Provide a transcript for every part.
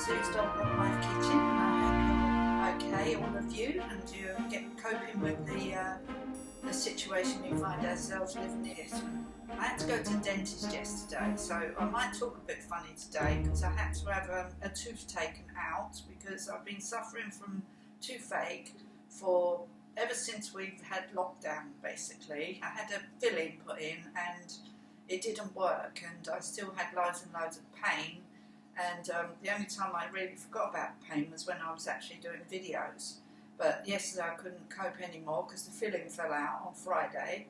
Sue's Dog Life Kitchen, and I hope you're okay, all of you, and you're coping with the situation you find ourselves living in. I had to go to the dentist yesterday, so I might talk a bit funny today because I had to have a tooth taken out because I've been suffering from toothache ever since we've had lockdown, basically. I had a filling put in and it didn't work, and I still had loads and loads of pain, and the only time I really forgot about pain was when I was actually doing videos. But yesterday I couldn't cope anymore because the filling fell out on Friday,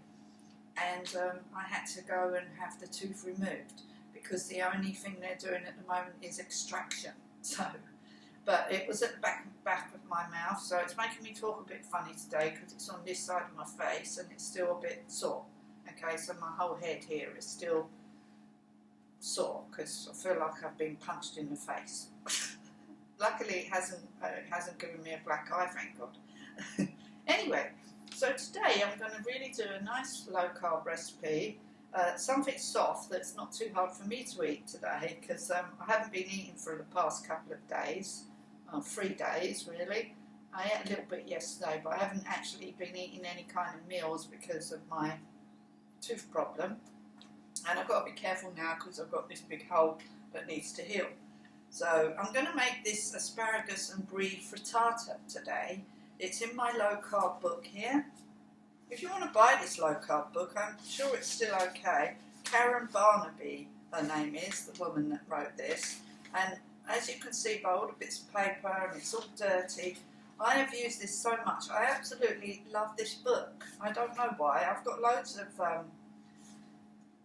and I had to go and have the tooth removed because the only thing they're doing at the moment is extraction. So, but it was at the back of my mouth, so it's making me talk a bit funny today because it's on this side of my face and it's still a bit sore. Okay, so my whole head here is still sore because I feel like I've been punched in the face. Luckily, it hasn't given me a black eye, thank God. Anyway, so today I'm going to really do a nice low carb recipe, something soft that's not too hard for me to eat today because I haven't been eating for the past couple of days, 3 days really. I ate a little bit yesterday, but I haven't actually been eating any kind of meals because of my tooth problem, and I've got to be careful now because I've got this big hole that needs to heal. So I'm going to make this asparagus and brie frittata today. It's in my low carb book here. If you want to buy this low carb book, I'm sure it's still okay. Karen Barnaby, her name is, the woman that wrote this, and as you can see by all the bits of paper, and it's all dirty, I have used this so much. I absolutely love this book. I don't know why. I've got loads of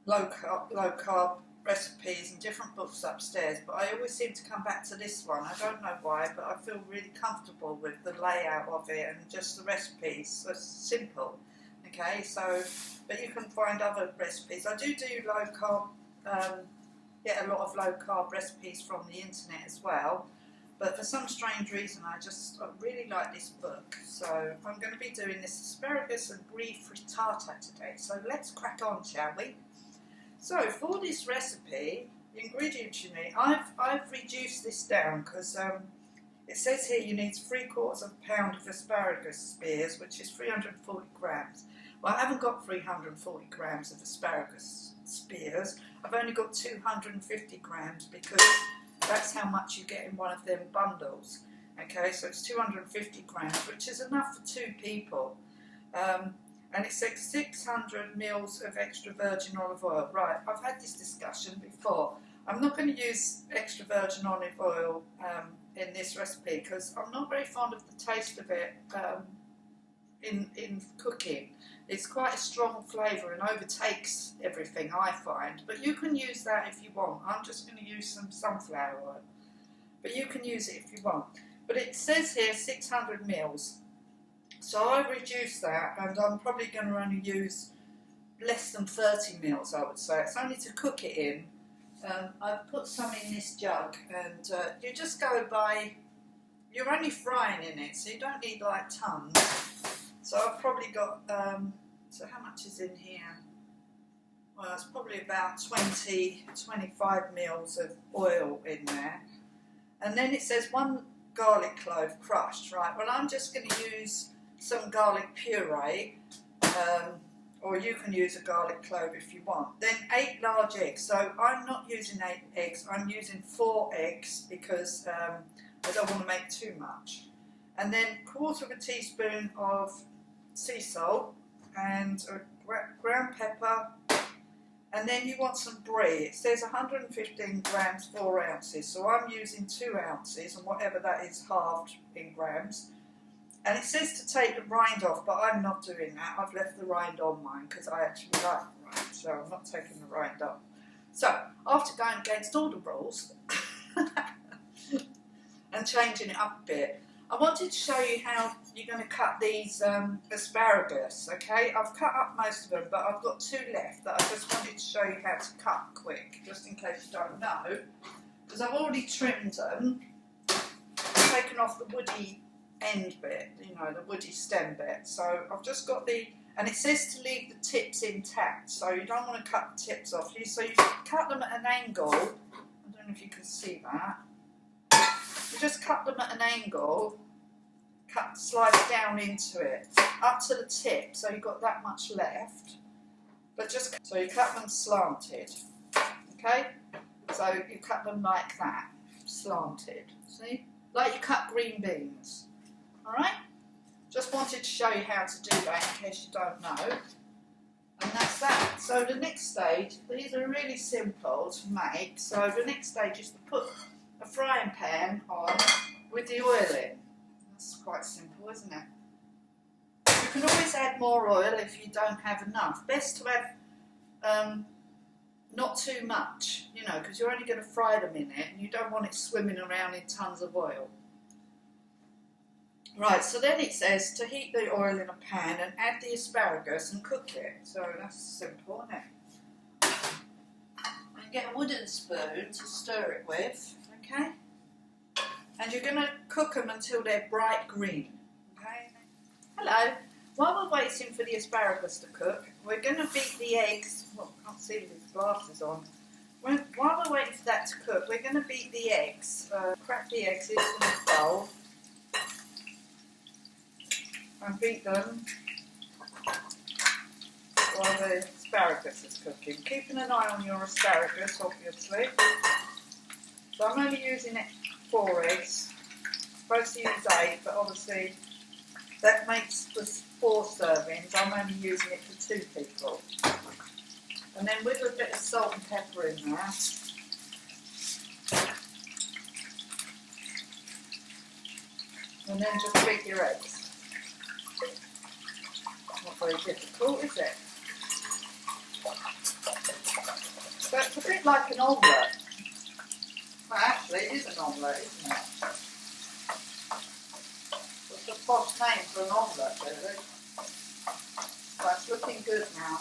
low carb recipes and different books upstairs, but I always seem to come back to this one. I don't know why, but I feel really comfortable with the layout of it and just the recipes. So it's simple. Okay, so, but you can find other recipes. I do low carb, get a lot of low carb recipes from the internet as well. But for some strange reason, I really like this book. So I'm going to be doing this asparagus and brie frittata today. So let's crack on, shall we? So for this recipe, the ingredients you need, I've reduced this down because it says here you need 3/4 pound of asparagus spears, which is 340 grams. Well, I haven't got 340 grams of asparagus spears. I've only got 250 grams because that's how much you get in one of them bundles. Okay, so it's 250 grams, which is enough for 2 people. And it says 600 mils of extra virgin olive oil. Right, I've had this discussion before. I'm not going to use extra virgin olive oil in this recipe because I'm not very fond of the taste of it in cooking. It's quite a strong flavour and overtakes everything, I find. But you can use that if you want. I'm just going to use some sunflower oil. But you can use it if you want. But it says here 600 mils. So I reduced that, and I'm probably going to only use less than 30 mils, I would say. It's only to cook it in. I've put some in this jug, and you just go by, you're only frying in it, so you don't need like tons. So I've probably got, so how much is in here? Well, it's probably about 25 mils of oil in there. And then it says 1 garlic clove crushed, right? Well, I'm just going to use some garlic puree, or you can use a garlic clove if you want. Then 8 large eggs. So I'm not using 8 eggs, I'm using 4 eggs because I don't want to make too much. And then 1/4 teaspoon of sea salt and ground pepper, and then you want some brie. It says 115 grams, 4 ounces, so I'm using 2 ounces, and whatever that is halved in grams. And it says to take the rind off, but I'm not doing that. I've left the rind on mine because I actually like the rind, so I'm not taking the rind off. So after going against all the rules and changing it up a bit, I wanted to show you how you're going to cut these asparagus, okay? I've cut up most of them, but I've got 2 left that I just wanted to show you how to cut quick, just in case you don't know. Because I've already trimmed them, taken off the woody end bit, you know, the woody stem bit. So I've just got and it says to leave the tips intact, so you don't want to cut the tips off. So you cut them at an angle, I don't know if you can see that. You just cut them at an angle, slide it down into it, up to the tip, so you've got that much left. But so you cut them slanted, okay? So you cut them like that, slanted, see? Like you cut green beans, all right? Just wanted to show you how to do that in case you don't know. And that's that. So the next stage, these are really simple to make. So the next stage is to put a frying pan on with the oil in. That's quite simple, isn't it? You can always add more oil if you don't have enough. Best to have not too much, you know, because you're only going to fry them in it and you don't want it swimming around in tons of oil. Right, so then it says to heat the oil in a pan and add the asparagus and cook it. So that's simple, isn't it? And get a wooden spoon to stir it with, okay? And you're going to cook them until they're bright green, okay? Hello. While we're waiting for the asparagus to cook, we're going to beat the eggs. Well, I can't see with these glasses on. While we're waiting for that to cook, we're going to beat the eggs. Crack the eggs into the bowl. And beat them while the asparagus is cooking. Keeping an eye on your asparagus, obviously. So I'm only using 4 eggs. I'm supposed to use 8, but obviously that makes the 4 servings. I'm only using it for 2 people. And then with a bit of salt and pepper in there. And then just beat your eggs. Not very difficult, is it? So it's a bit like an omelette. Well, actually, it is an omelette, isn't it? It's a posh name for an omelette, really. Well, it's looking good now.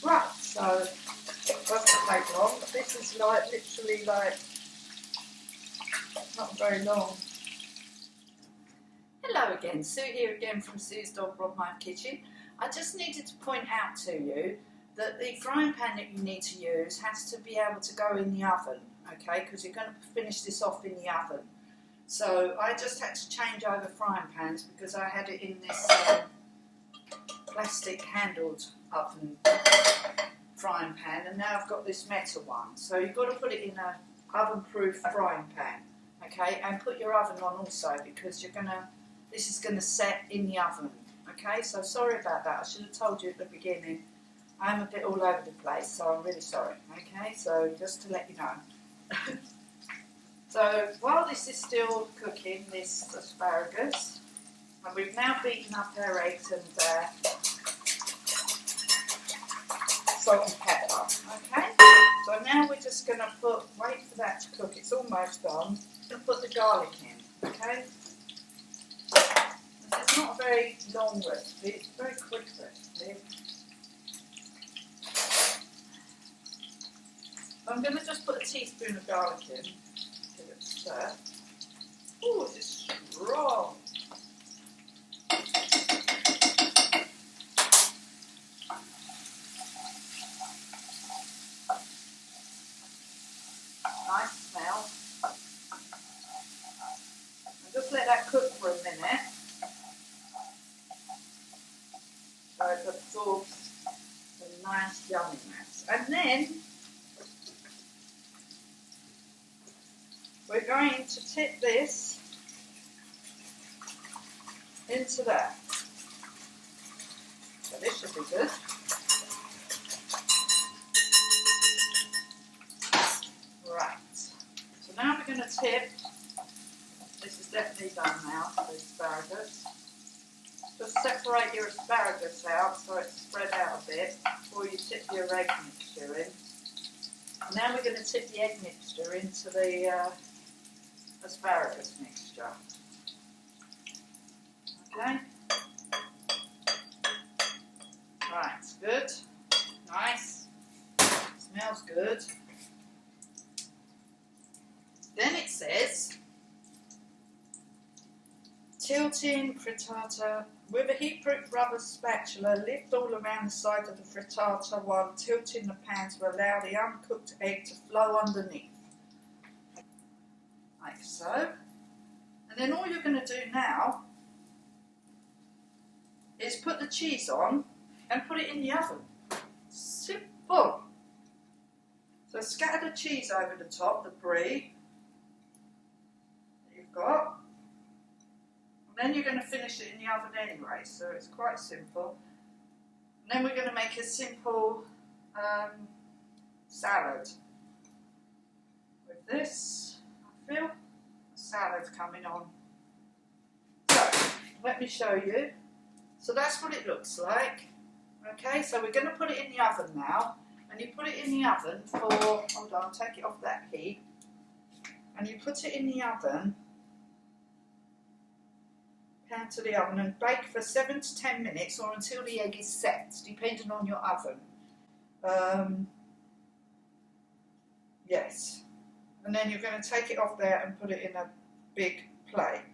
Right, so it doesn't take long. This is like literally like not very long. Hello again, Sue here again from Sue's Dog Broadmire Kitchen. I just needed to point out to you that the frying pan that you need to use has to be able to go in the oven, okay, because you're going to finish this off in the oven. So I just had to change over frying pans because I had it in this plastic handled oven frying pan, and now I've got this metal one. So you've got to put it in an oven-proof frying pan, okay, and put your oven on also because this is gonna set in the oven, okay. So sorry about that. I should have told you at the beginning. I'm a bit all over the place, so I'm really sorry, okay. So just to let you know. So while this is still cooking, this asparagus, and we've now beaten up our eggs and salt and pepper, okay? So now we're just going to wait for that to cook. It's almost done. We're going to put the garlic in, okay? It's not a very long recipe, it's a very quick recipe. I'm going to just put a teaspoon of garlic in. Give it a stir. Ooh, this is strong. Nice smell. And just let that cook for a minute so it absorbs the nice yumminess. And then we're going to tip this into that. So this should be good. Right. So now we're going to tip. This is definitely done now, the asparagus. Just separate your asparagus out so it's spread out a bit before you tip your egg mixture in. And now we're going to tip the egg mixture into the asparagus mixture. Okay. Right, it's good. Nice. Smells good. Then it says tilting frittata with a heat-proof rubber spatula. Lift all around the side of the frittata while tilting the pan to allow the uncooked egg to flow underneath. Like so. And then all you're going to do now is put the cheese on and put it in the oven. Simple. So scatter the cheese over the top, the brie that you've got. And then you're going to finish it in the oven anyway, so it's quite simple. And then we're going to make a simple salad. With this, I feel the salad's coming on. So, let me show you. So that's what it looks like. Okay, so we're going to put it in the oven now. And you put it in the oven for, hold on, take it off that heat. And you put it in the oven, pan to the oven, and bake for 7 to 10 minutes or until the egg is set, depending on your oven. Yes. And then you're going to take it off there and put it in a big plate.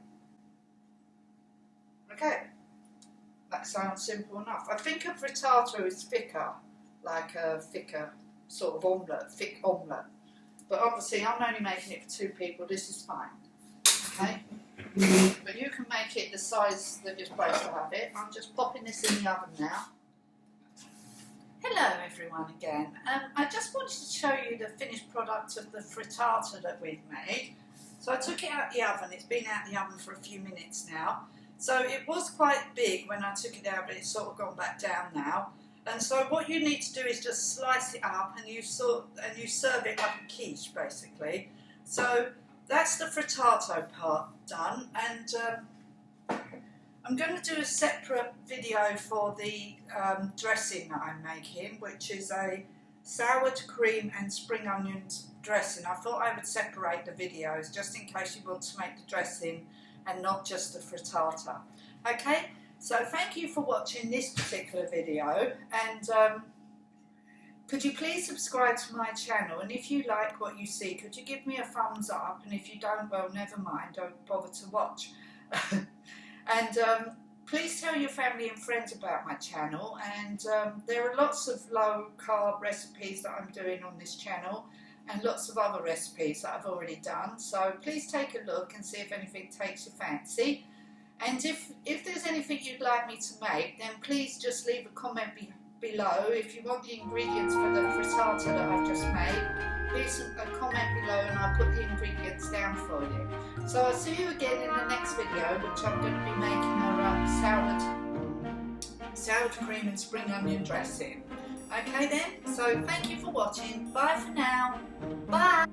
Okay. That sounds simple enough. I think a frittata is thicker, like a thicker sort of omelette, thick omelette. But obviously I'm only making it for 2 people, this is fine. Okay? But you can make it the size that you're supposed to have it. I'm just popping this in the oven now. Hello everyone again. I just wanted to show you the finished product of the frittata that we've made. So I took it out the oven, it's been out the oven for a few minutes now. So it was quite big when I took it out, but it's sort of gone back down now. And so what you need to do is just slice it up and you serve it like a quiche basically. So that's the frittata part done, and I'm going to do a separate video for the dressing that I'm making, which is a sour cream and spring onions dressing. I thought I would separate the videos just in case you want to make the dressing and not just the frittata. Okay, so thank you for watching this particular video, and could you please subscribe to my channel, and if you like what you see, could you give me a thumbs up, and if you don't, well, never mind, don't bother to watch. And please tell your family and friends about my channel, and there are lots of low carb recipes that I'm doing on this channel, and lots of other recipes that I've already done, so please take a look and see if anything takes your fancy. And if there's anything you'd like me to make, then please just leave a comment below. If you want the ingredients for the frittata that I've just made, leave a comment below and I'll put the ingredients down for you. So I'll see you again in the next video, which I'm going to be making a sour cream and spring onion dressing. Okay then, so thank you for watching. Bye for now. Bye.